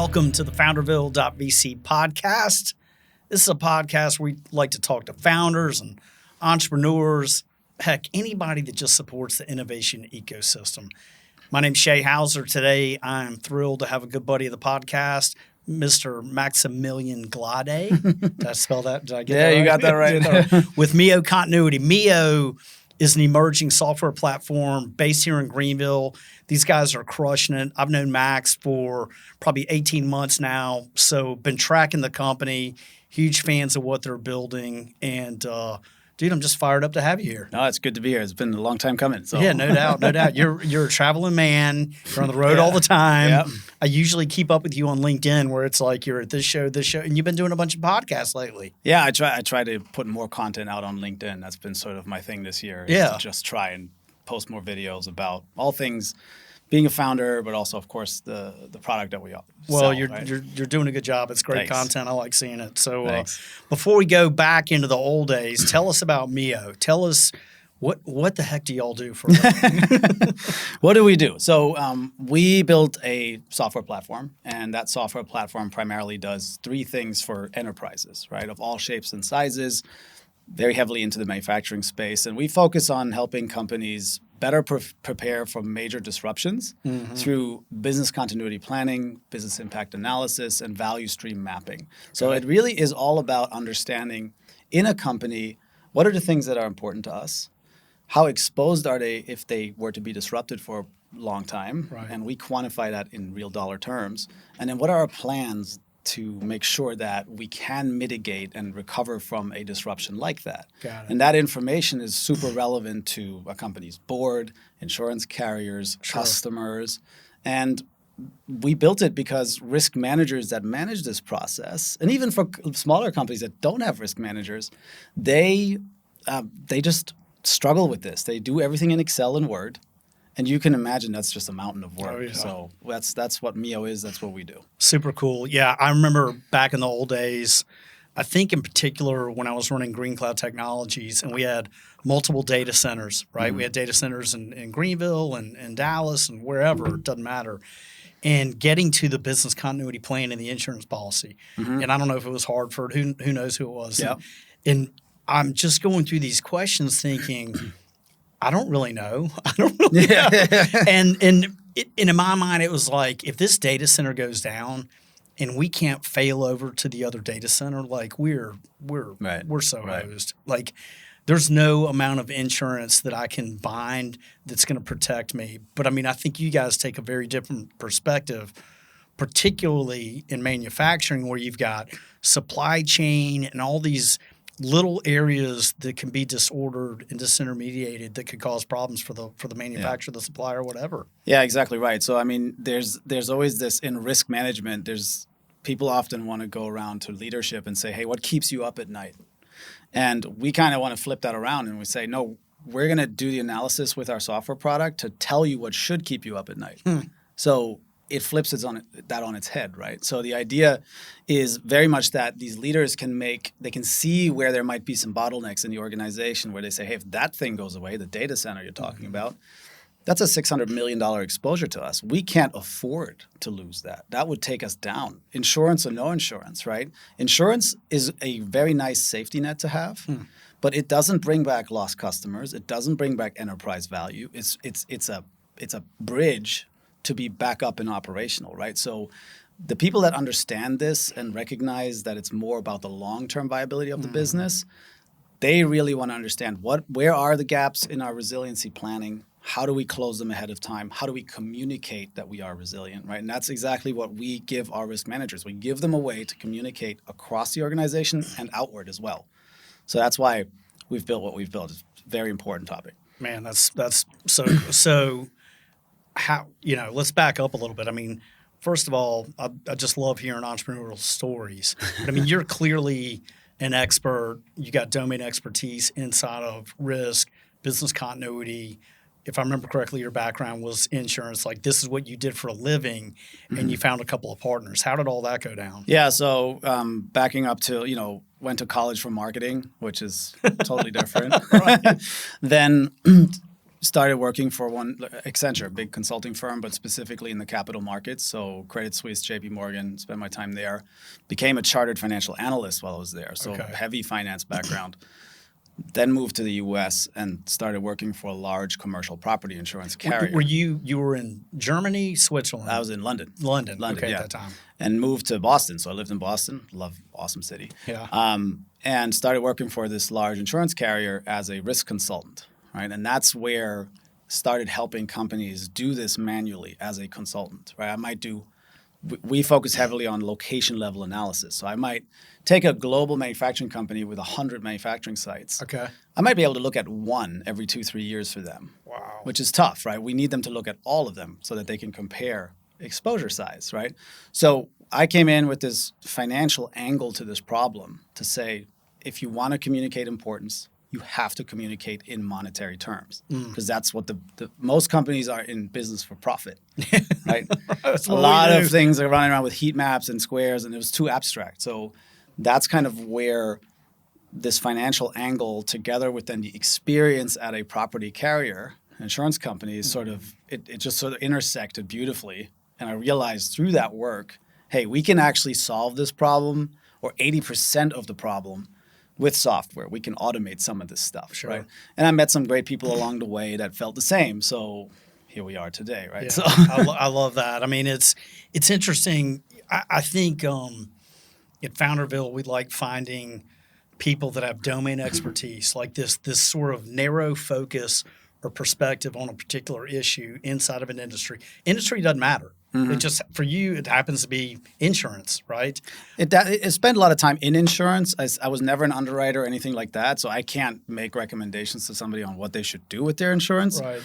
Welcome to the Founderville.vc podcast. This is a podcast where we like to talk to founders and entrepreneurs, heck, anybody that just supports the innovation ecosystem. My name's Shay Hauser. Today, I'm thrilled to have a good buddy of the podcast, Mr. Maximillon Glodde. Did I spell that? Did I get that right? Yeah, you got that right. With MEO Continuity. MEO is an emerging software platform based here in Greenville. These guys are crushing it. I've known Max for probably 18 months now, so been tracking the company, huge fans of what they're building, and dude, I'm just fired up to have you here. No, it's good to be here. It's been a long time coming. So. Yeah, no doubt, no doubt. You're a traveling man. You're on the road all the time. Yep. I usually keep up with you on LinkedIn where it's like you're at this show, and you've been doing a bunch of podcasts lately. Yeah, I try to put more content out on LinkedIn. That's been sort of my thing this year. Yeah. To just try and post more videos about all things being a founder, but also, of course, the product that we sell. Well, you're right? you're doing a good job. It's great Thanks. content. I like seeing it. So Before before we go back into the old days, tell us about MEO. Tell us what the heck do y'all do for a living? What do we do? So we built a software platform, and that software platform primarily does three things for enterprises, right, of all shapes and sizes, very heavily into the manufacturing space. And we focus on helping companies better prepare for major disruptions through business continuity planning, business impact analysis, and value stream mapping. So it really is all about understanding in a company, what are the things that are important to us? How exposed are they if they were to be disrupted for a long time? Right. And we quantify that in real dollar terms. And then what are our plans to make sure that we can mitigate and recover from a disruption like that? Got it. And that information is super relevant to a company's board, insurance carriers, customers. And we built it because risk managers that manage this process, and even for smaller companies that don't have risk managers, they just struggle with this. They do everything in Excel and Word. And you can imagine that's just a mountain of work. Oh, yeah. So that's what MEO is. That's what we do. Super cool. Yeah, I remember back in the old days, I think in particular when I was running Green Cloud Technologies and we had multiple data centers, right? We had data centers in Greenville and Dallas and wherever, it doesn't matter. And getting to the business continuity plan and the insurance policy. And I don't know if it was Hartford, who knows who it was. Yep. And I'm just going through these questions thinking, I don't really know. I don't really know. And in my mind, it was like, if this data center goes down and we can't fail over to the other data center, like we're so hosed. Like there's no amount of insurance that I can bind that's going to protect me. But I mean, I think you guys take a very different perspective, particularly in manufacturing where you've got supply chain and all these little areas that can be disordered and disintermediated that could cause problems for the manufacturer, the supplier, whatever. Yeah, exactly right. So I mean, there's always this in risk management. There's people often want to go around to leadership and say, "Hey, what keeps you up at night?" And we kind of want to flip that around and we say, "No, we're going to do the analysis with our software product to tell you what should keep you up at night." So it flips that on its head, right? So the idea is very much that these leaders can see where there might be some bottlenecks in the organization where they say, hey, if that thing goes away, the data center you're talking about, that's a $600 million exposure to us. We can't afford to lose that. That would take us down. Insurance or no insurance, right? Insurance is a very nice safety net to have, but it doesn't bring back lost customers. It doesn't bring back enterprise value. It's a bridge to be back up and operational, right? So the people that understand this and recognize that it's more about the long-term viability of the business, they really want to understand where are the gaps in our resiliency planning? How do we close them ahead of time? How do we communicate that we are resilient, right? And that's exactly what we give our risk managers. We give them a way to communicate across the organization and outward as well. So that's why we've built what we've built. It's a very important topic. Man, that's so how, let's back up a little bit. I mean, first of all, I just love hearing entrepreneurial stories. But I mean, you're clearly an expert. You got domain expertise inside of risk, business continuity. If I remember correctly, your background was insurance. Like this is what you did for a living, and you found a couple of partners. How did all that go down? Yeah, so backing up to, went to college for marketing, which is totally different. Then started working for Accenture, a big consulting firm, but specifically in the capital markets. So Credit Suisse, JP Morgan, spent my time there. Became a chartered financial analyst while I was there. So heavy finance background. Then moved to the U.S. and started working for a large commercial property insurance carrier. Were you were in Germany, Switzerland? I was in London. London, okay, yeah. at that time. And moved to Boston. So I lived in Boston. Awesome city. Yeah. And started working for this large insurance carrier as a risk consultant, right? And that's where started helping companies do this manually as a consultant, right? We focus heavily on location level analysis. So I might take a global manufacturing company with 100 manufacturing sites. Okay. I might be able to look at one every 2-3 years for them. Wow. Which is tough, right? We need them to look at all of them so that they can compare exposure size, right? So I came in with this financial angle to this problem to say, if you want to communicate importance, you have to communicate in monetary terms, because that's what the most companies are in business for profit, right? A lot of things are running around with heat maps and squares, and it was too abstract. So that's kind of where this financial angle, together with then the experience at a property carrier, insurance company, is sort of it just sort of intersected beautifully. And I realized through that work, hey, we can actually solve this problem, or 80% of the problem, with software. We can automate some of this stuff, sure. right? And I met some great people along the way that felt the same. So here we are today, right? Yeah, So I love that. I mean, it's interesting. I think at Founderville, we like finding people that have domain expertise, like this sort of narrow focus or perspective on a particular issue inside of an industry. Industry doesn't matter. Mm-hmm. It just, for you, it happens to be insurance, right? It spent a lot of time in insurance. I was never an underwriter or anything like that, so I can't make recommendations to somebody on what they should do with their insurance. Right.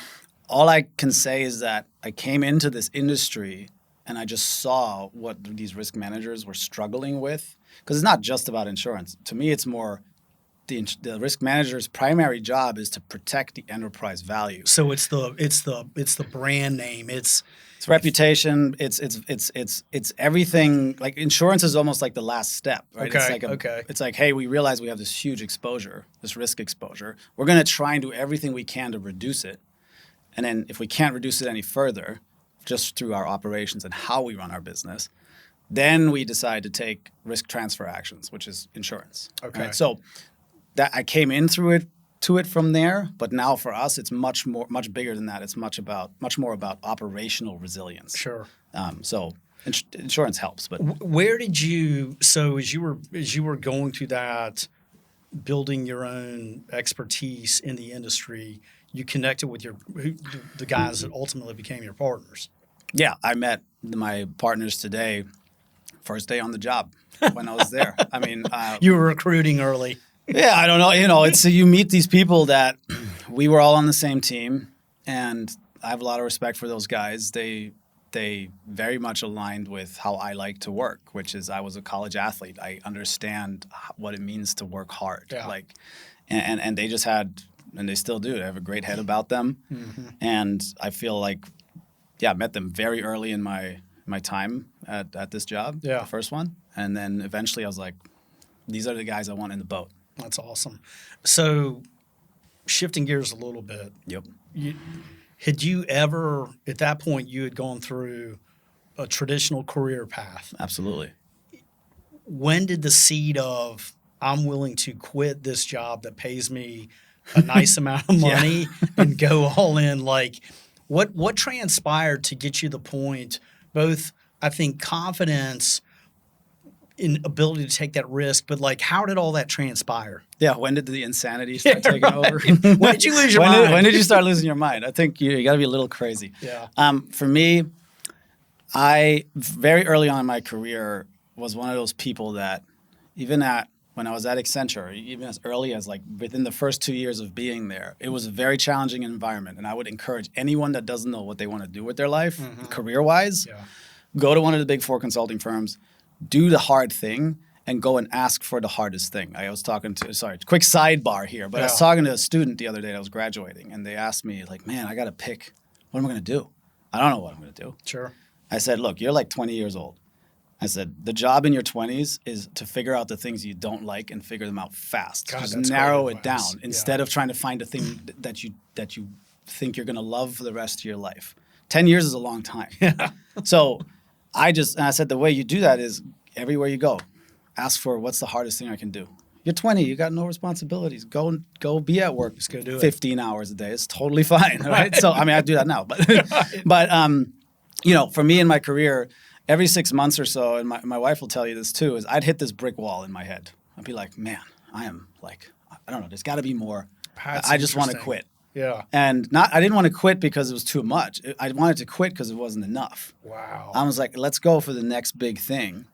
All I can say is that I came into this industry and I just saw what these risk managers were struggling with, because it's not just about insurance. To me, it's more the risk manager's primary job is to protect the enterprise value. So it's the brand name. It's reputation. It's everything. Like insurance is almost like the last step, right? Okay. It's like, hey, we realize we have this huge exposure, this risk exposure. We're going to try and do everything we can to reduce it. And then if we can't reduce it any further, just through our operations and how we run our business, then we decide to take risk transfer actions, which is insurance. Okay. Right? So that I came in to it from there, but now for us, it's much bigger than that. It's much more about operational resilience. Sure. So insurance helps, but where did you? So as you were going through that, building your own expertise in the industry, you connected with the guys that ultimately became your partners. Yeah, I met my partners today, first day on the job when I was there. I mean, you were recruiting early. Yeah, I don't know. It's you meet these people that we were all on the same team, and I have a lot of respect for those guys. They very much aligned with how I like to work, which is I was a college athlete. I understand what it means to work hard. Yeah. And they just had, and they still do. They have a great head about them, and I feel like, I met them very early in my time at this job, the first one, and then eventually I was like, these are the guys I want in the boat. That's awesome. So shifting gears a little bit. Yep. Had you ever, at that point, you had gone through a traditional career path? Absolutely. When did the seed of, I'm willing to quit this job that pays me a nice amount of money and go all in, like what transpired to get you the point, both, I think, confidence in ability to take that risk, but like, how did all that transpire? Yeah, when did the insanity start taking over? When did you lose your mind? When did you start losing your mind? I think you got to be a little crazy. Yeah. For me, I very early on in my career was one of those people that when I was at Accenture, even as early as like within the first 2 years of being there, it was a very challenging environment. And I would encourage anyone that doesn't know what they want to do with their life, career-wise, go to one of the big 4 consulting firms, do the hard thing, and go and ask for the hardest thing. I was talking to, quick sidebar here, but I was talking to a student the other day that was graduating, and they asked me, like, man, I got to pick, what am I going to do? I don't know what I'm going to do. Sure. I said, look, you're like 20 years old. I said, the job in your 20s is to figure out the things you don't like and figure them out fast. God, just narrow it down instead of trying to find a thing that you think you're going to love for the rest of your life. 10 years is a long time. So I said the way you do that is everywhere you go, ask for what's the hardest thing I can do. You're 20, you got no responsibilities. Go be at work. Just go do 15 hours a day. It's totally fine, right? So I mean, I do that now, but you know, for me in my career, every 6 months or so, and my wife will tell you this too, is I'd hit this brick wall in my head. I'd be like, man, I am like, I don't know, there's got to be more. I just want to quit. Yeah. And I didn't want to quit because it was too much. I wanted to quit because it wasn't enough. Wow. I was like, let's go for the next big thing.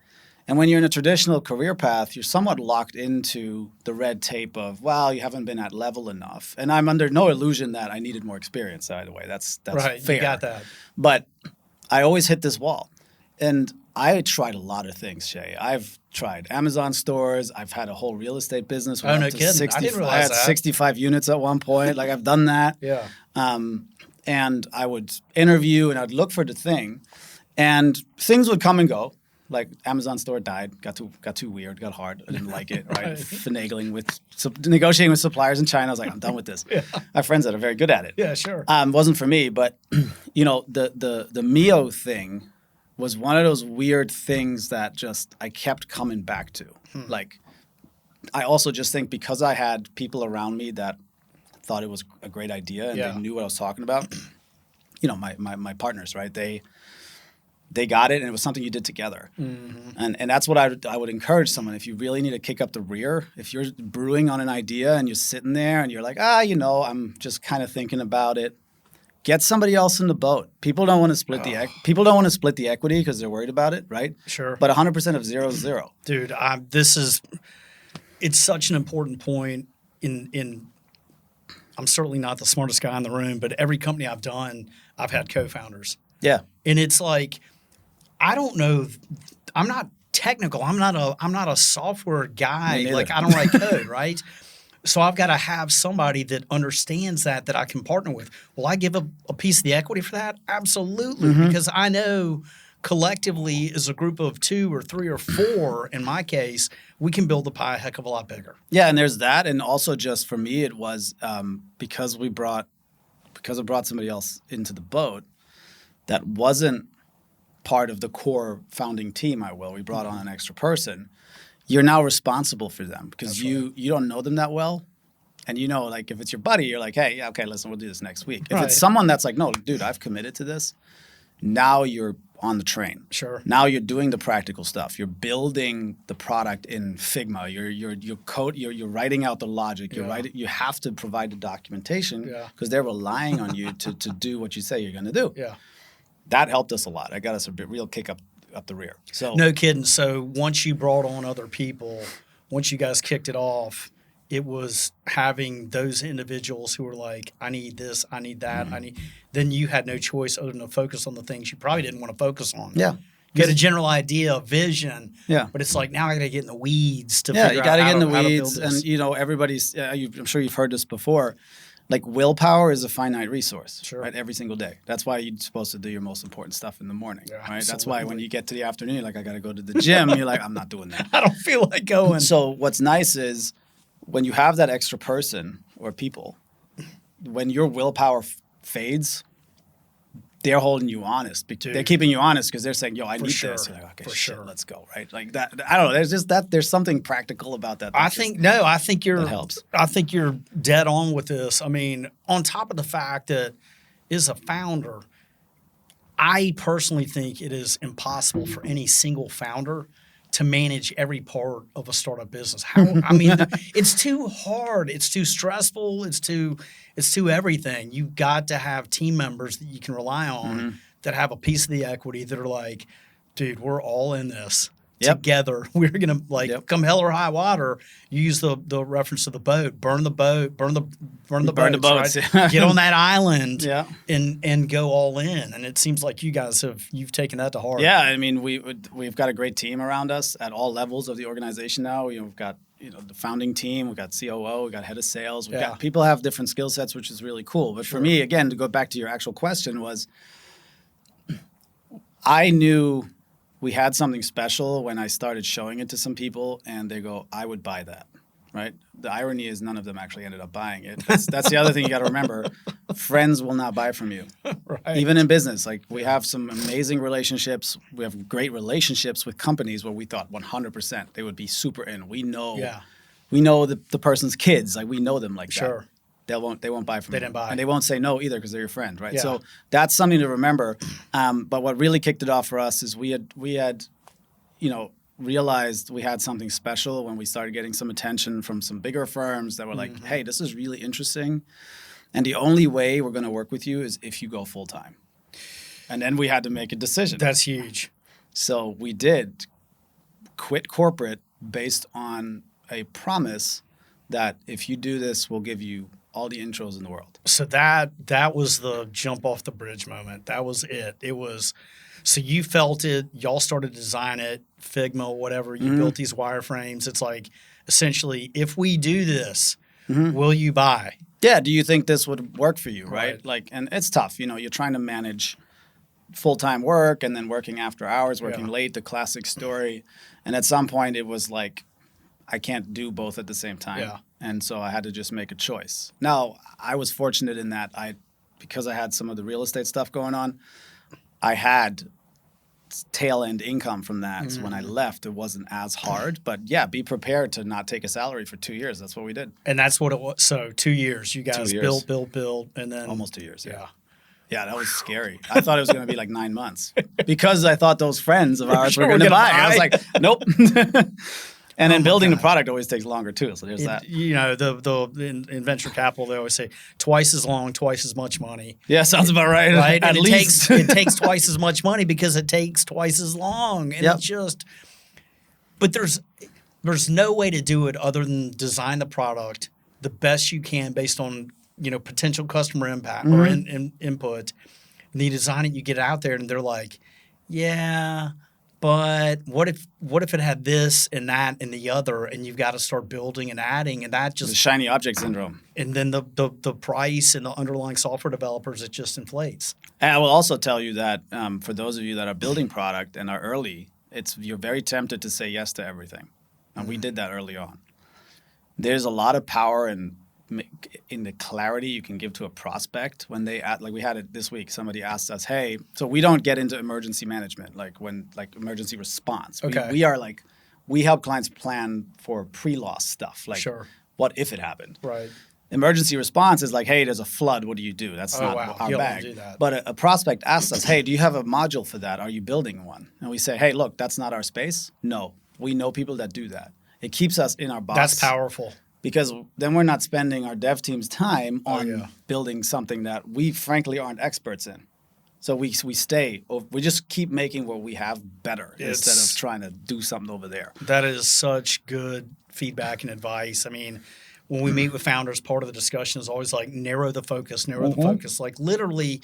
And when you're in a traditional career path, you're somewhat locked into the red tape of, well, you haven't been at level enough. And I'm under no illusion that I needed more experience, by the way. That's right, fair. You got that. But I always hit this wall. And I tried a lot of things, Shay. I've tried Amazon stores. I've had a whole real estate business. Oh, no kidding. I didn't realize I had 65 units at one point. Like, I've done that. Yeah. And I would interview and I'd look for the thing. And things would come and go. Like, Amazon store died, got too weird, got hard. I didn't like it, right? Finagling negotiating with suppliers in China. I was like, I'm done with this. Yeah. I have friends that are very good at it. Yeah, sure. Wasn't for me, but you know, the MEO thing was one of those weird things that just I kept coming back to. Like, I also just think because I had people around me that thought it was a great idea and they knew what I was talking about. You know, my partners, right? They got it, and it was something you did together. Mm-hmm. And that's what I would encourage someone. If you really need to kick up the rear, if you're brewing on an idea and you're sitting there and you're like, you know, I'm just kind of thinking about it, get somebody else in the boat. People don't want to split the equity because they're worried about it, right? Sure. But 100% of zero is zero. Dude, it's such an important point in I'm certainly not the smartest guy in the room, but every company I've done, I've had co-founders. Yeah. And it's like, I don't know. I'm not technical. I'm not a software guy. Like, I don't write code, right? So I've got to have somebody that understands that I can partner with. Will I give a piece of the equity for that? Absolutely, because I know collectively as a group of 2 or 3 or 4, in my case, we can build the pie a heck of a lot bigger. Yeah, and there's that, and also just for me, it was because I brought somebody else into the boat that wasn't part of the core founding team. We brought on an extra person. You're now responsible for them because you don't know them that well. And you know, like, if it's your buddy, you're like, hey, yeah, okay, listen, we'll do this next week. If it's someone that's like, no, dude, I've committed to this, now you're on the train. Sure. Now you're doing the practical stuff. You're building the product in Figma. You're writing out the logic. You have to provide the documentation because they're relying on you to do what you say you're going to do. Yeah. That helped us a lot. That got us a real kick up the rear. So no kidding. So once you brought on other people, once you guys kicked it off, it was having those individuals who were like, I need this, I need that, then you had no choice other than to focus on the things you probably didn't want to focus on. Yeah. You had a general idea, a vision. Yeah. But it's like, now I got to get in the weeds to figure out you got to get in the how to weeds. build this. And, you know, everybody's, I'm sure you've heard this before, like, willpower is a finite resource, right? Every single day. That's why you're supposed to do your most important stuff in the morning, right? Absolutely. That's why when you get to the afternoon, you're like, I got to go to the gym. You're like, I'm not doing that. I don't feel like going. So what's nice is when you have that extra person or people, when your willpower fades, they're holding you honest. They're keeping you honest because they're saying, yo, I need this. You're like, okay, shit, let's go, right? Like that. I don't know. There's just that. There's something practical about that. I think you're. That helps. I think you're dead on with this. I mean, on top of the fact that as a founder, I personally think it is impossible for any single founder to manage every part of a startup business. It's too hard. It's too stressful. It's too everything. You've got to have team members that you can rely on that have a piece of the equity that are like, dude, we're all in this together. We're going to come hell or high water. You use the reference to the boat, burn the boats, right? Get on that island and go all in. And it seems like you guys you've taken that to heart. Yeah. I mean, we've got a great team around us at all levels of the organization now. We've got, the founding team, we've got COO, we've got head of sales. We've got people have different skill sets, which is really cool. But for me, again, to go back to your actual question was, I knew we had something special when I started showing it to some people, and they go, I would buy that. right? The irony is none of them actually ended up buying it. That's the other thing you got to remember. Friends will not buy from you. Right. Even in business, like we have some amazing relationships. We have great relationships with companies where we thought 100% they would be super in. We know the person's kids. Like we know them like that. Sure. They won't buy from you. They didn't buy. And they won't say no either because they're your friend, right? Yeah. So that's something to remember. But what really kicked it off for us is we had, realized we had something special when we started getting some attention from some bigger firms that were like, hey, this is really interesting. And the only way we're going to work with you is if you go full time. And then we had to make a decision. That's huge. So we did quit corporate based on a promise that if you do this, we'll give you all the intros in the world. So that was the jump off the bridge moment. That was it. It was, so you felt it, y'all started to design it, Figma, whatever, you built these wireframes. It's like, essentially, if we do this, will you buy? Yeah, do you think this would work for you, right? Like, and it's tough. You're trying to manage full-time work and then working after hours, working late, the classic story. And at some point it was like, I can't do both at the same time. Yeah. And so I had to just make a choice. Now, I was fortunate in that because I had some of the real estate stuff going on, I had tail end income from that. So when I left, it wasn't as hard. But yeah, be prepared to not take a salary for 2 years. That's what we did. And that's what it was. So 2 years, you guys 2 years. build, and then Almost 2 years. Yeah. Yeah, that was scary. I thought it was going to be like 9 months because I thought those friends of ours Sure, were going to we're buy. gonna I was buy. like, nope. And then building the product always takes longer too. So there's that. In venture capital, they always say twice as long, twice as much money. Yeah, sounds about right. Right? At And least. it takes twice as much money because it takes twice as long. And it's just, but there's no way to do it other than design the product the best you can based on, potential customer impact or input. And you design it, you get it out there, and they're like, yeah, but what if it had this and that and the other, and you've got to start building and adding, and that just The shiny object syndrome. and then the price and the underlying software developers, it just inflates. And I will also tell you that for those of you that are building product and are early, you're very tempted to say yes to everything. And we did that early on. There's a lot of power in the clarity you can give to a prospect when they like we had it this week. Somebody asked us, "Hey, so we don't get into emergency management, like emergency response. Okay. We help clients plan for pre-loss stuff, like Sure. what if it happened. Right. Emergency response is like, hey, there's a flood. What do you do? That's not our You don't bag. do that. But a prospect asks us, hey, do you have a module for that? Are you building one? And we say, hey, look, that's not our space. No, we know people that do that. It keeps us in our box. That's powerful. Because then we're not spending our dev team's time on yeah. building something that we frankly aren't experts in. So we just keep making what we have better instead of trying to do something over there. That is such good feedback and advice. I mean, when we meet with founders, part of the discussion is always like narrow the focus. Like literally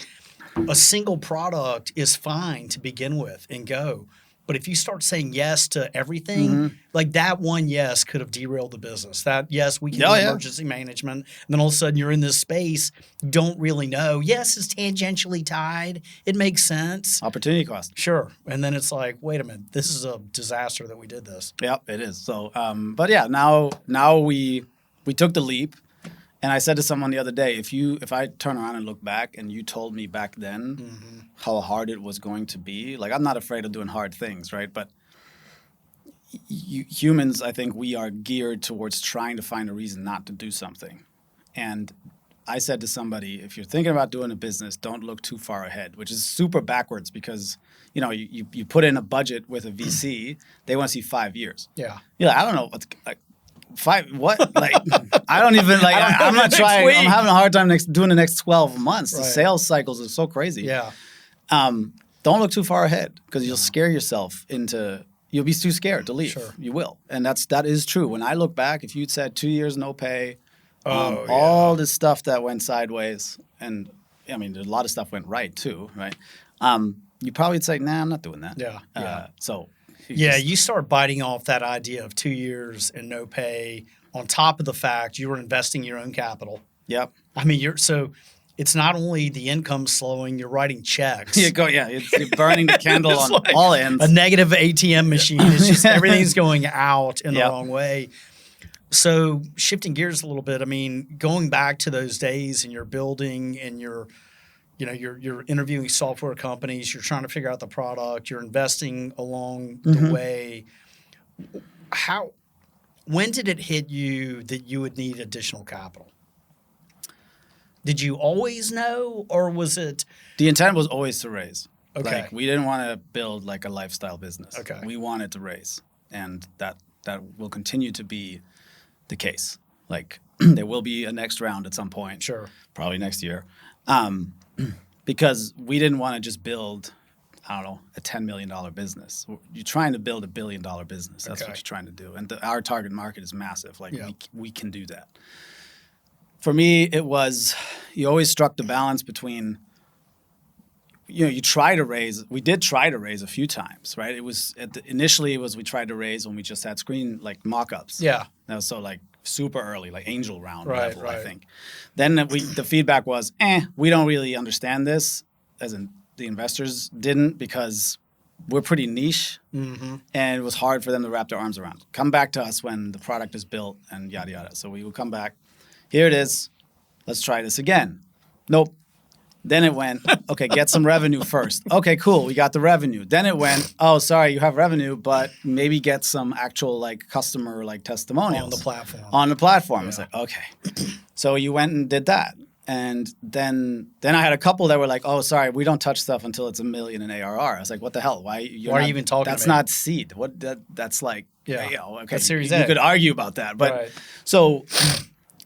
a single product is fine to begin with and go. But if you start saying yes to everything, like that one yes could have derailed the business. That yes, we can do emergency management. And then all of a sudden you're in this space, don't really know. Yes, it's tangentially tied. It makes sense. Opportunity cost. Sure. And then it's like, wait a minute, this is a disaster that we did this. Yep, it is. So, but yeah, now we took the leap. And I said to someone the other day, if I turn around and look back and you told me back then how hard it was going to be, like I'm not afraid of doing hard things, right? But humans, I think we are geared towards trying to find a reason not to do something. And I said to somebody, if you're thinking about doing a business, don't look too far ahead, which is super backwards because, you put in a budget with a VC, they want to see 5 years. Yeah. I don't know what's like. 5 what? Like I don't even like. I'm not trying. I'm having a hard time doing the next 12 months. The sales cycles are so crazy. Yeah. Don't look too far ahead because you'll scare yourself into. You'll be too scared to leave. Sure. You will, and that is true. When I look back, if you'd said 2 years no pay, all this stuff that went sideways, and I mean, a lot of stuff went right too, right? You probably would say, "Nah, I'm not doing that." Yeah. So. You start biting off that idea of 2 years and no pay on top of the fact you were investing your own capital. Yep. I mean, it's not only the income slowing, you're writing checks. You're burning the candle on like all ends. A negative ATM machine. It's just everything's going out in the wrong way. So shifting gears a little bit, I mean, going back to those days and you're building and you're interviewing software companies, you're trying to figure out the product, you're investing along the way. When did it hit you that you would need additional capital? Did you always know, or was it? The intent was always to raise. Okay. Like, we didn't want to build like a lifestyle business. Okay. We wanted to raise, and that will continue to be the case. Like, there will be a next round at some point. Sure. Probably next year. Because we didn't want to just build, I don't know, a $10 million business. You're trying to build $1 billion business. That's what you're trying to do. And our target market is massive. Like, we can do that. For me, it was, you always struck the balance between, you try to raise. We did try to raise a few times, right? It was initially we tried to raise when we just had screen like mock-ups. Yeah. That was so like super early, like angel round Right. I think. Then the feedback was, we don't really understand this, as in the investors didn't, because we're pretty niche, and it was hard for them to wrap their arms around. Come back to us when the product is built and yada yada. So we would come back. Here it is. Let's try this again. Nope. Then it went, okay, get some revenue first. Okay, cool. We got the revenue. Then it went, oh, sorry, you have revenue, but maybe get some actual like customer like testimonials On the platform. On the platform. Yeah. It's like, okay. So you went and did that. And then I had a couple that were like, oh, sorry, we don't touch stuff until it's $1 million in ARR. I was like, what the hell? Why are you even talking That's to me? not seed. That's like, okay, That's Series you A. could argue about that. But Right. So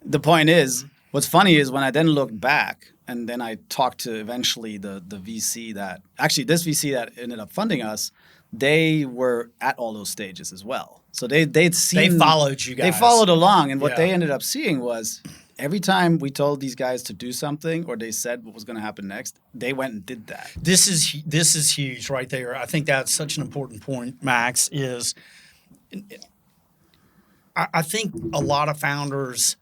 the point is, what's funny is when I then look back and then I talked to eventually the VC this VC that ended up funding us, they were at all those stages as well. So they'd seen. They followed you guys. They followed along. And what Yeah. they ended up seeing was every time we told these guys to do something or they said what was going to happen next, they went and did that. This is huge right there. I think that's such an important point, Max, is I think a lot of founders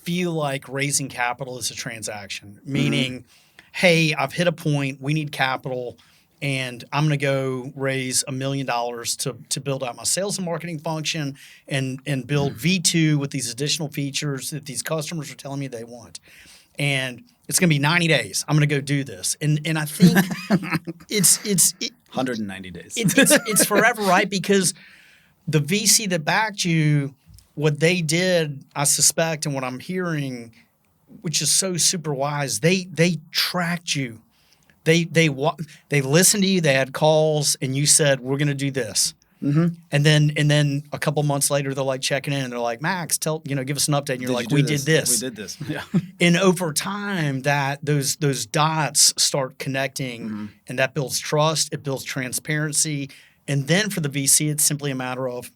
feel like raising capital is a transaction, meaning, hey, I've hit a point, we need capital, and I'm going to go raise $1 million to build out my sales and marketing function and build V2 with these additional features that these customers are telling me they want. And it's going to be 90 days. I'm going to go do this. And I think it's 190 days. It's forever, right? Because the VC that backed you, what they did, I suspect, and what I'm hearing, which is so super wise, they tracked you. They listened to you. They had calls, and you said, "We're going to do this." Mm-hmm. And then a couple months later, they're like checking in, and they're like, "Max, give us an update." And you're like, "We did this. We did this." Yeah. And over time, that those dots start connecting, and that builds trust. It builds transparency, and then for the VC, it's simply a matter of,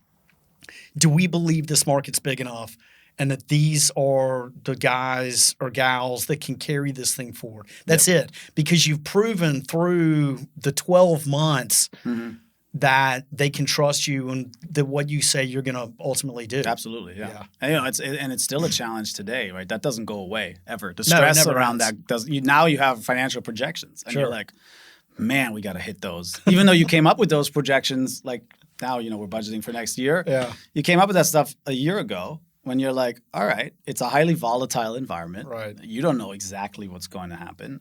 do we believe this market's big enough and that these are the guys or gals that can carry this thing forward? That's it. Because you've proven through the 12 months that they can trust you and that what you say you're going to ultimately do. Absolutely, yeah. And it's still a challenge today, right? That doesn't go away ever. The stress around that does. Now you have financial projections, and you're like, man, we got to hit those. Even though you came up with those projections, like now, we're budgeting for next year. Yeah. You came up with that stuff a year ago when you're like, all right, it's a highly volatile environment. Right. You don't know exactly what's going to happen.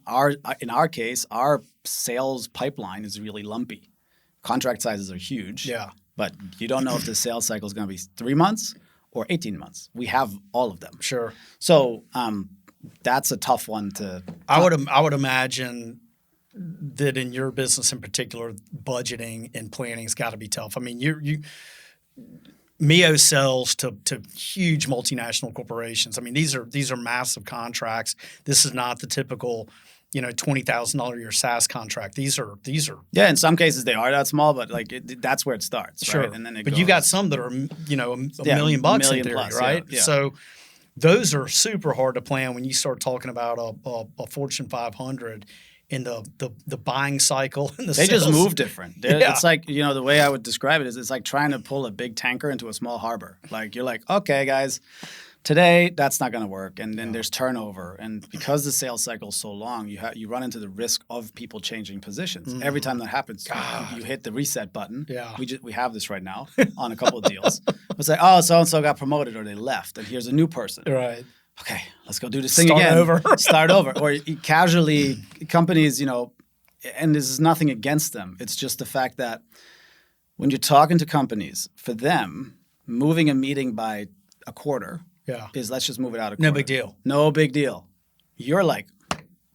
In our case, our sales pipeline is really lumpy. Contract sizes are huge. Yeah. But you don't know if the sales cycle is going to be 3 months or 18 months. We have all of them. Sure. So that's a tough one to. I would imagine that in your business in particular, budgeting and planning has got to be tough. I mean, MEO sells to huge multinational corporations. I mean, these are massive contracts. This is not the typical, $20,000 a year SaaS contract. These are. Yeah, in some cases they are that small, but like that's where it starts. Sure. Right? And then you got some that are $1 million bucks in theory, plus, right? Yeah. So those are super hard to plan when you start talking about a Fortune 500. In the buying cycle and the they sales. just move different. It's like, the way I would describe it is it's like trying to pull a big tanker into a small harbor. Like you're like, okay, guys, Today, that's not going to work, and then there's turnover, and because the sales cycle is so long, you run into the risk of people changing positions. Every time that happens, you hit the reset button. Yeah. We have this right now on a couple of deals. It's like, oh, so and so got promoted or they left, and here's a new person. Right. Okay, let's go do this thing again. Start over, or casually companies, and this is nothing against them. It's just the fact that when you're talking to companies, for them, moving a meeting by a quarter. Yeah. Is let's just move it out a quarter. No big deal. No big deal. You're like,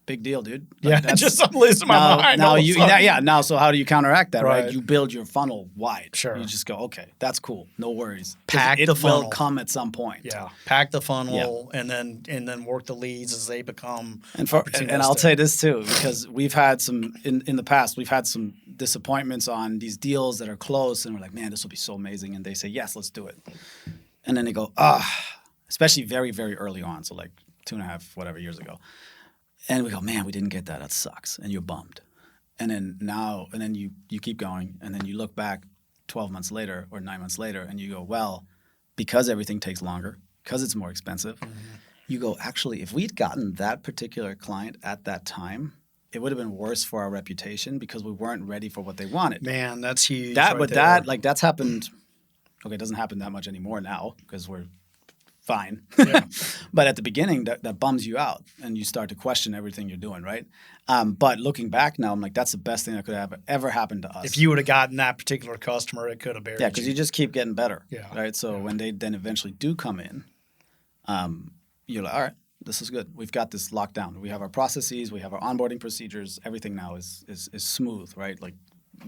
big deal, dude. Like, yeah, I'm losing my mind. Now, so how do you counteract that, right? You build your funnel wide. Sure. You just go, okay, that's cool. No worries. Pack the funnel. It will come at some point. Yeah. Pack the funnel and then work the leads as they become and I'll say this too, because we've had some, in the past, we've had some disappointments on these deals that are close, and we're like, man, this will be so amazing. And they say, yes, let's do it. And then they go, especially very, very early on, so like 2.5 years ago. And we go, man, we didn't get that. That sucks. And you're bummed. And then you keep going, and then you look back 12 months later or 9 months later, and you go, well, because everything takes longer, because it's more expensive, you go, actually, if we'd gotten that particular client at that time, it would have been worse for our reputation because we weren't ready for what they wanted. Man, that's huge. That's happened. Okay, it doesn't happen that much anymore now because we're fine. Yeah. But at the beginning, that bums you out, and you start to question everything you're doing, right? But looking back now, I'm like, that's the best thing that could have ever happened to us. If you would have gotten that particular customer, it could have buried you. Yeah, because you just keep getting better. Yeah. Right? So when they then eventually do come in, you're like, all right, this is good. We've got this locked down. We have our processes. We have our onboarding procedures. Everything now is smooth, right? Like,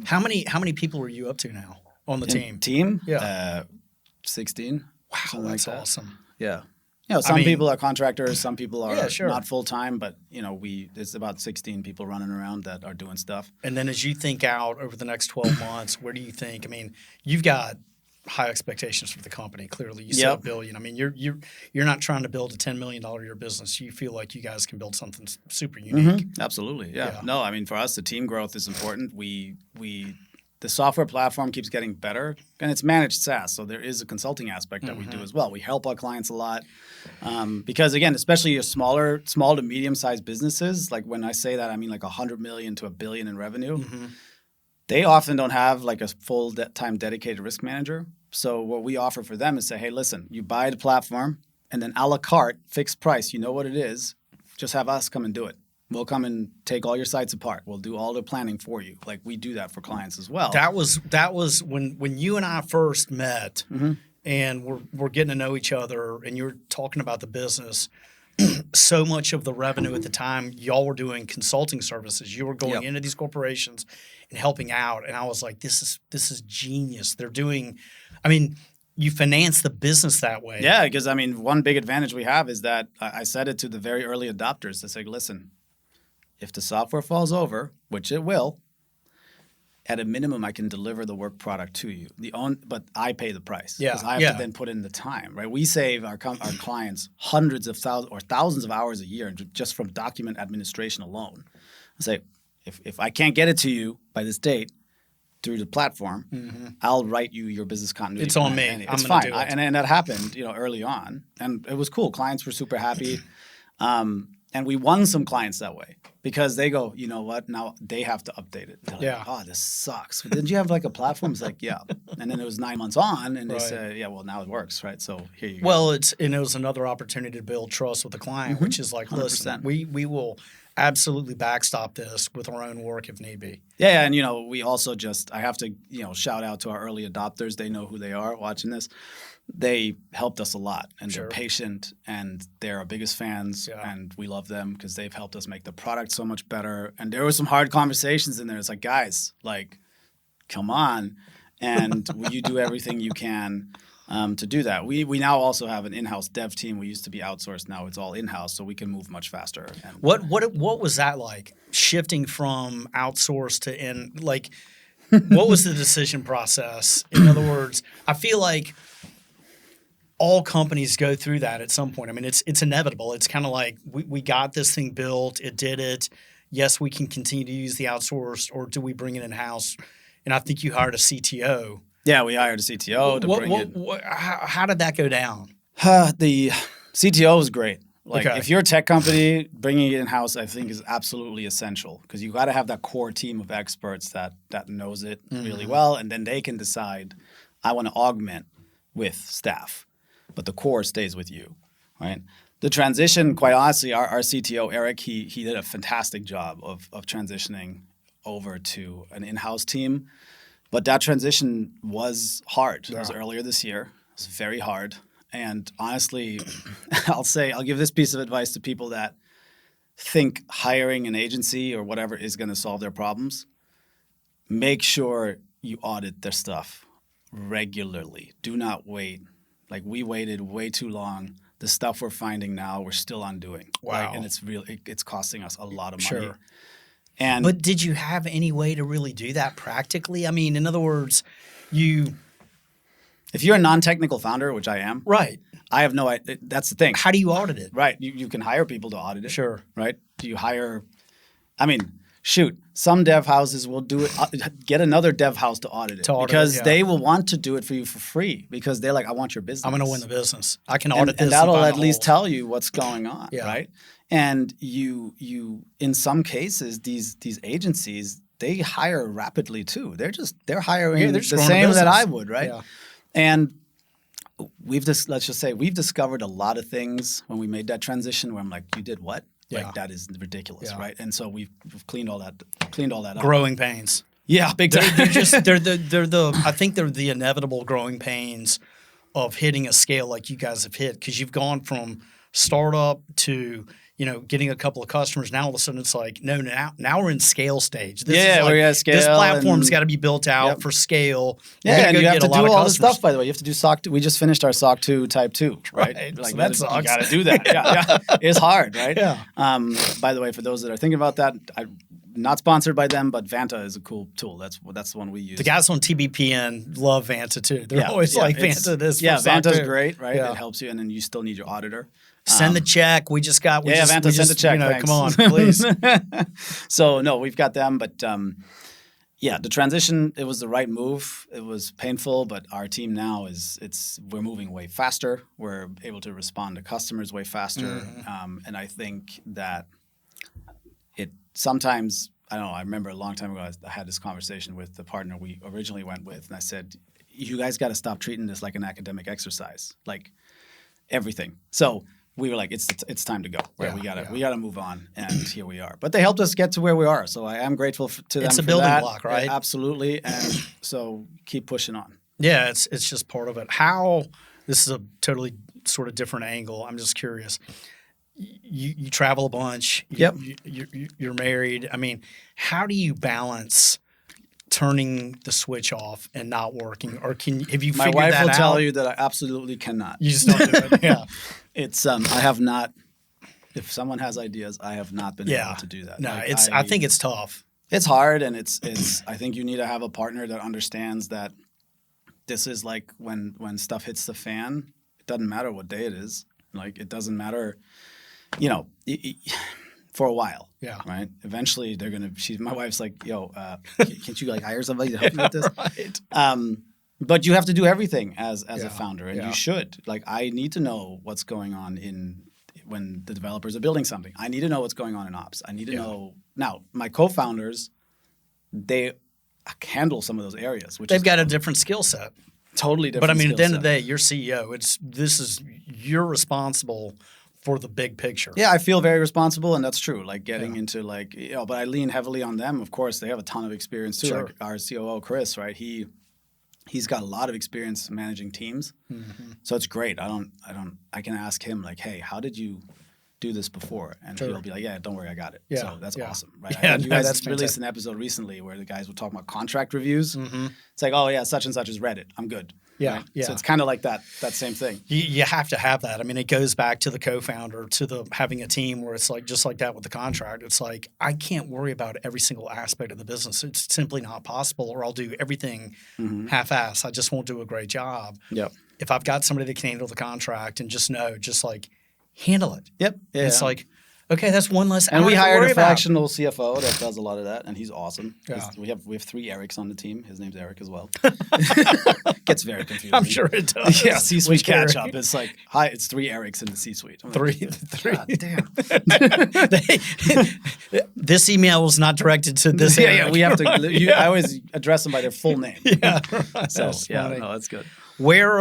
how many people are you up to now on the team? Yeah. 16. Wow, that's awesome. Yeah. Some people are contractors, some people are not full-time, but, it's about 16 people running around that are doing stuff. And then as you think out over the next 12 months, where do you think, you've got high expectations for the company, clearly. You said $1 billion. You're not trying to build a $10 million a year business. You feel like you guys can build something super unique. Absolutely, yeah. No, for us, the team growth is important. The software platform keeps getting better, and it's managed SaaS, so there is a consulting aspect that we do as well. We help our clients a lot because, again, especially your small to medium-sized businesses, like when I say that, I mean like $100 million to $1 billion in revenue. They often don't have like a full-time dedicated risk manager. So what we offer for them is say, hey, listen, you buy the platform, and then a la carte, fixed price, you know what it is, just have us come and do it. We'll come and take all your sites apart. We'll do all the planning for you. Like we do that for clients as well. That was when you and I first met, and we're getting to know each other, and you're talking about the business. So much of the revenue at the time, y'all were doing consulting services. You were going into these corporations and helping out, and I was like, this is genius. They're doing, you finance the business that way. Yeah, because one big advantage we have is that I said it to the very early adopters to say, listen, if the software falls over, which it will, at a minimum, I can deliver the work product to you. But I pay the price because I have to then put in the time, right? We save our clients hundreds of thousands or thousands of hours a year just from document administration alone. I say, if I can't get it to you by this date through the platform, I'll write you your business continuity. It's on me. It's fine. And that happened, early on, and it was cool. Clients were super happy. And we won some clients that way because they go, you know what? Now they have to update it. They're like, oh, this sucks. But didn't you have like a platform? It's like, yeah. And then it was 9 months on, and they said, yeah, well, now it works, right? So here you go. Well, it was another opportunity to build trust with the client, which is like, 100%. Listen, we will absolutely backstop this with our own work if need be. Yeah, and we also I have to shout out to our early adopters. They know who they are watching this. They helped us a lot, and they're patient, and they're our biggest fans, and we love them because they've helped us make the product so much better. And there were some hard conversations in there. It's like, guys, like, come on, and will you do everything you can to do that? We now also have an in-house dev team. We used to be outsourced. Now it's all in-house, so we can move much faster. And, what was that like, shifting from outsourced to in? Like, what was the decision process? In other words, I feel like all companies go through that at some point. It's inevitable. It's kind of like we got this thing built. It did it. Yes, we can continue to use the outsourced, or do we bring it in-house? And I think you hired a CTO. Yeah, we hired a CTO to bring it. How did that go down? The CTO is great. Like Okay. if you're a tech company, bringing it in-house, I think is absolutely essential because you got to have that core team of experts that knows it really well, and then they can decide, I want to augment with staff, but the core stays with you, right? The transition, quite honestly, our CTO Eric, he did a fantastic job of transitioning over to an in-house team, but that transition was hard. It was earlier this year. It was very hard. And honestly, I'll give this piece of advice to people that think hiring an agency or whatever is going to solve their problems. Make sure you audit their stuff regularly. Do not wait. Like we waited way too long. The stuff we're finding now, we're still undoing. Wow. Right? And it's costing us a lot of money. Sure. And But did you have any way to really do that practically? I mean, in other words, if you're a non-technical founder, which I am, right. I have no idea. That's the thing. How do you audit it? Right. You can hire people to audit it. Sure. Right. Do you hire? I mean, shoot. Some dev houses will do it. Get another dev house to audit it because they will want to do it for you for free because they're like, I want your business. I'm going to win the business. I can audit this. And that'll at least tell you what's going on. Yeah. Right. And you in some cases these agencies, they hire rapidly too. They're hiring the same that I would. Right. Yeah. And let's just say we've discovered a lot of things when we made that transition where I'm like, you did what? Yeah. Like that is ridiculous, Yeah. right? And so we've cleaned all that up. Growing pains. Yeah, big time. I think they're the inevitable growing pains of hitting a scale like you guys have hit because you've gone from startup to getting a couple of customers. Now all of a sudden it's like, no, now we're in scale stage. We're at scale. This platform's got to be built out for scale. Yeah, and you have to do all the stuff, by the way. You have to do SOC 2. We just finished our SOC 2 Type 2, right? Right. Like So that sucks. You got to do that. Yeah. It's hard, right? Yeah. By the way, for those that are thinking about that, I'm not sponsored by them, but Vanta is a cool tool. That's the one we use. The guys on TBPN love Vanta too. They're always like, Vanta this. Yeah, Vanta's too. great, right? Yeah. It helps you, and then you still need your auditor. Send the check. We just got. Vanta, send the check. Come on, please. So no, we've got them, but the transition. It was the right move. It was painful, but our team now we're moving way faster. We're able to respond to customers way faster, and I think that it sometimes. I don't know. I remember a long time ago I had this conversation with the partner we originally went with, and I said, "You guys got to stop treating this like an academic exercise, like everything." So we were like, it's time to go. Right? Yeah, we gotta move on, and here we are. But they helped us get to where we are, so I am grateful to them. It's a for building that. block, right? Yeah, absolutely, and so keep pushing on. Yeah, it's just part of it. This is a totally sort of different angle. I'm just curious. You travel a bunch. Yep. You're married. I mean, how do you balance turning the switch off and not working? Or have you figured that out? My wife will tell you that I absolutely cannot. You just don't do it. Yeah. It's I have not. If someone has ideas, I have not been able to do that. No, Like, I think it's tough. It's hard, and it's. I think you need to have a partner that understands that this is like when stuff hits the fan. It doesn't matter what day it is. Like it doesn't matter, for a while. Yeah. Right. Eventually, they're gonna. My wife's like, "Yo, can't you like hire somebody to help you with this?" Right. But you have to do everything as a founder, and Yeah. you should. Like, I need to know what's going on when the developers are building something. I need to know what's going on in ops. I need to know. Now, my co-founders, they handle some of those areas, which They've got a different skill set. totally different. But I mean, at the end of the skill day, you're CEO. You're responsible for the big picture. set. Yeah, I feel very responsible, and that's true. Like getting into but I lean heavily on them. Of course, they have a ton of experience too. Sure. Like our COO, Chris, right? He's got a lot of experience managing teams, so it's great. I can ask him like, hey, how did you do this before? And he'll be like, yeah, don't worry, I got it. Yeah, So that's awesome, right? Yeah, You guys that's released fantastic. an episode recently where the guys were talking about contract reviews. It's like, oh yeah, such and such has read it. I'm good. Yeah, right? yeah. So it's kind of like that same thing. You have to have that. I mean, it goes back to the co-founder, to having a team where it's like just like that with the contract. It's like I can't worry about every single aspect of the business. It's simply not possible, or I'll do everything half-ass. I just won't do a great job. Yep. If I've got somebody that can handle the contract and just like handle it. Yep. Yeah, It's yeah. like, Okay, that's one less. And we hour to hired worry a about. fractional CFO that does a lot of that, and he's awesome. Yeah. We have 3 Erics on the team. His name's Eric as well. Gets very confusing. I'm sure it does. Yeah, C-suite Which catch Eric? up. It's like, hi, it's 3 Erics in the C-suite. I'm Three. God damn. This email was not directed to this. Yeah, Eric. we have to. I always address them by their full name. Yeah, right. So That's yeah, funny. no, that's good. Where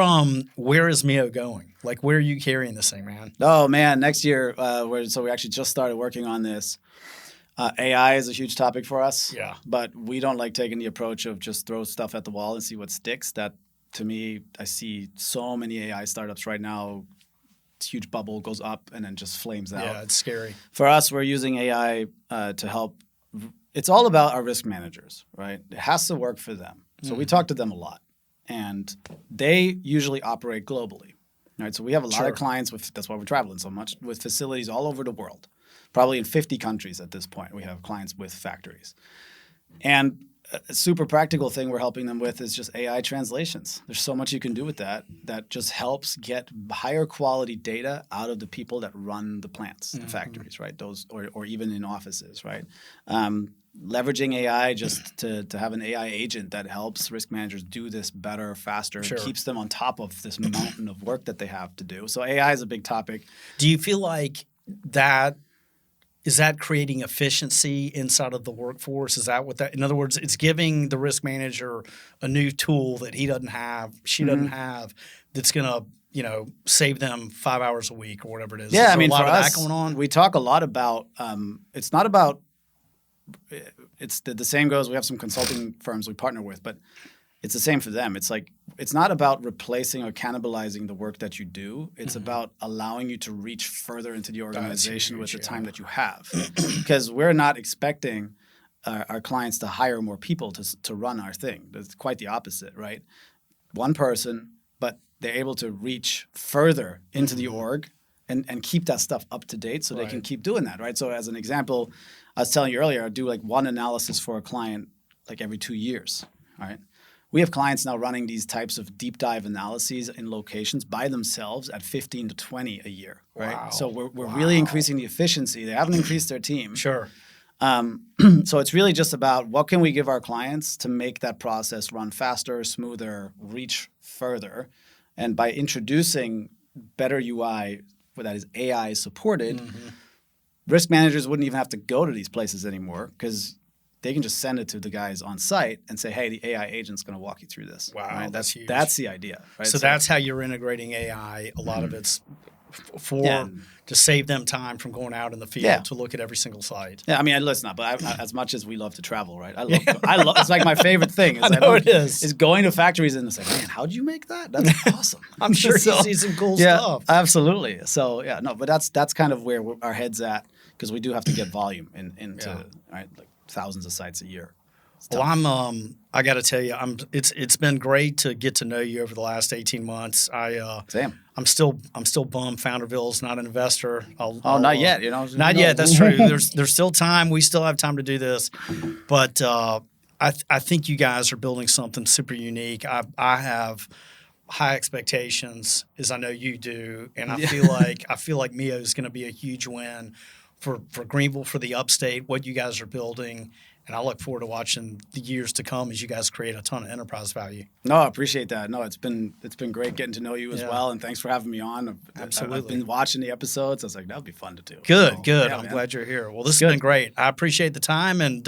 is MEO going? Like, where are you carrying this thing, man? Oh man, next year, we actually just started working on this. AI is a huge topic for us. Yeah. But we don't like taking the approach of just throw stuff at the wall and see what sticks. That, to me, I see so many AI startups right now. This huge bubble goes up and then just flames out. Yeah, it's scary. For us, we're using AI to help. It's all about our risk managers, right? It has to work for them. So we talk to them a lot. And they usually operate globally, right? So we have a lot of clients that's why we're traveling so much, with facilities all over the world, probably in 50 countries at this point. We have clients with factories. And a super practical thing we're helping them with is just AI translations. There's so much you can do with that just helps get higher quality data out of the people that run the plants, the factories, right? Those, or even in offices, right? Leveraging AI just to have an AI agent that helps risk managers do this better, faster, and keeps them on top of this mountain of work that they have to do. So AI is a big topic. Do you feel like is that creating efficiency inside of the workforce? Is that what that, in other words, it's giving the risk manager a new tool that he doesn't have, she doesn't have, that's going to, save them 5 hours a week or whatever it is. Yeah, Is I mean, a lot for of us, that going on? we talk a lot about, it's not about, it's the same goes, we have some consulting firms we partner with, but it's the same for them. It's like, it's not about replacing or cannibalizing the work that you do. It's about allowing you to reach further into the organization with the time that you have. Because we're not expecting our clients to hire more people to run our thing. It's quite the opposite, right? One person, but they're able to reach further into the org and keep that stuff up to date so they can keep doing that, right? So as an example, I was telling you earlier, I do like one analysis for a client like every 2 years, right? We have clients now running these types of deep dive analyses in locations by themselves at 15 to 20 a year, right? Wow. So we're really increasing the efficiency. They haven't increased their team. Sure. So it's really just about what can we give our clients to make that process run faster, smoother, reach further. And by introducing better UI that is AI supported, risk managers wouldn't even have to go to these places anymore because they can just send it to the guys on site and say, hey, the AI agent's going to walk you through this. Wow, right? that's huge. That's the idea. Right? So that's how you're integrating AI. A lot of it's to save them time from going out in the field to look at every single site. Yeah, I mean, listen, but as much as we love to travel, right? I love. It's like my favorite thing. I know it is. Is going to factories and it's like, man, how'd you make that? That's awesome. I'm sure you see some cool stuff. Absolutely. So yeah, no, but that's kind of where our head's at because we do have to get volume into right, like thousands of sites a year. Well, I got to tell you, it's been great to get to know you over the last 18 months. Same. I'm still bummed Founderville's not an investor. Not yet. Not yet. That's true. There's still time. We still have time to do this, but I think you guys are building something super unique. I have high expectations, as I know you do, and I feel like MEO is going to be a huge win for Greenville, for the upstate, what you guys are building. And I look forward to watching the years to come as you guys create a ton of enterprise value. No, I appreciate that. No, it's been great getting to know you as well, and thanks for having me on. Absolutely. I've been watching the episodes. I was like, that would be fun to do. Good. Yeah, I'm glad you're here. Well, this has been great. I appreciate the time. And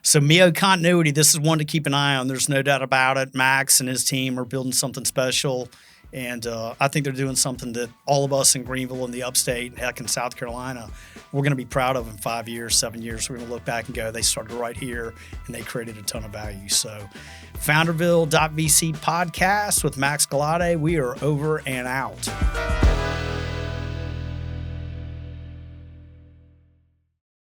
so MEO Continuity, this is one to keep an eye on. There's no doubt about it. Max and his team are building something special. And I think they're doing something that all of us in Greenville and the upstate, heck, in South Carolina, we're going to be proud of in 5 years, 7 years. We're going to look back and go, they started right here and they created a ton of value. So Founderville.vc podcast with Max Glodde. We are over and out.